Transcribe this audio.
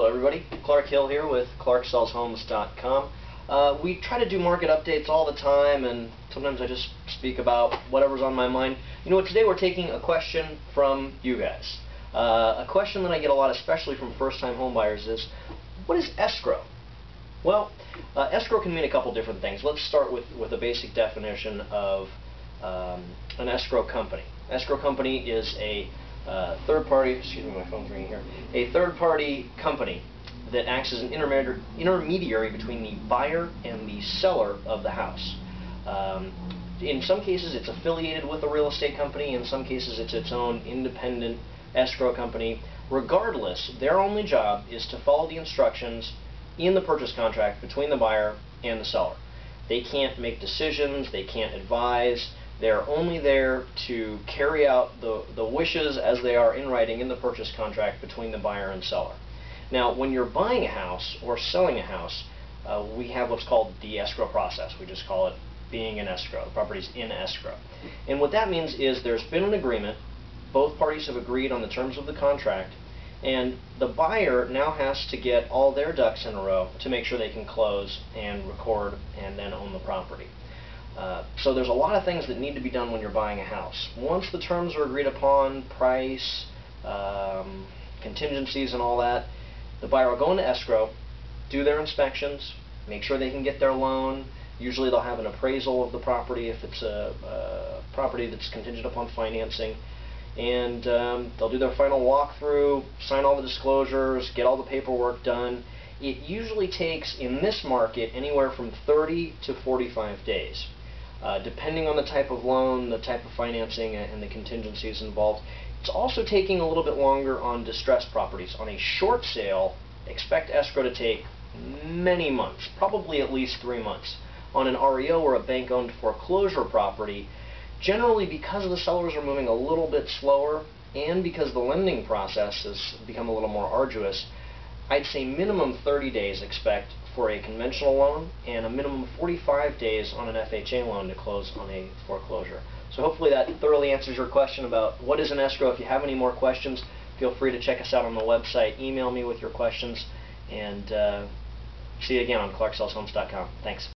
everybody. Clark Hill here with ClarkSellsHomes.com. We try to do market updates all the time, and sometimes I just speak about whatever's on my mind. You know what, today we're taking a question from you guys. A question that I get a lot, especially from first-time home buyers, is, what is escrow? Well, escrow can mean a couple different things. Let's start with a basic definition of an escrow company. Escrow company is a third-party, excuse me, my phone's ringing here, a third-party company that acts as an intermediary between the buyer and the seller of the house. In some cases it's affiliated with a real estate company, in some cases it's its own independent escrow company. Regardless, their only job is to follow the instructions in the purchase contract between the buyer and the seller. They can't make decisions, they can't advise. They're only there to carry out the wishes as they are in writing in the purchase contract between the buyer and seller. Now, when you're buying a house or selling a house, we have what's called the escrow process. We just call it being in escrow. The property's in escrow. And what that means is there's been an agreement, both parties have agreed on the terms of the contract, and the buyer now has to get all their ducks in a row to make sure they can close and record and then own the property. So there's a lot of things that need to be done when you're buying a house. Once the terms are agreed upon, price, contingencies and all that, the buyer will go into escrow, do their inspections, make sure they can get their loan. Usually they'll have an appraisal of the property if it's a property that's contingent upon financing. And they'll do their final walkthrough, sign all the disclosures, get all the paperwork done. It usually takes, in this market, anywhere from 30 to 45 days. Depending on the type of loan, the type of financing, and the contingencies involved. It's also taking a little bit longer on distressed properties. On a short sale, expect escrow to take many months, probably at least 3 months. On an REO or a bank-owned foreclosure property, generally because the sellers are moving a little bit slower and because the lending process has become a little more arduous, I'd say minimum 30 days expect for a conventional loan and a minimum 45 days on an FHA loan to close on a foreclosure. So hopefully that thoroughly answers your question about what is an escrow. If you have any more questions, feel free to check us out on the website, email me with your questions, and see you again on ClarkSellsHomes.com. Thanks.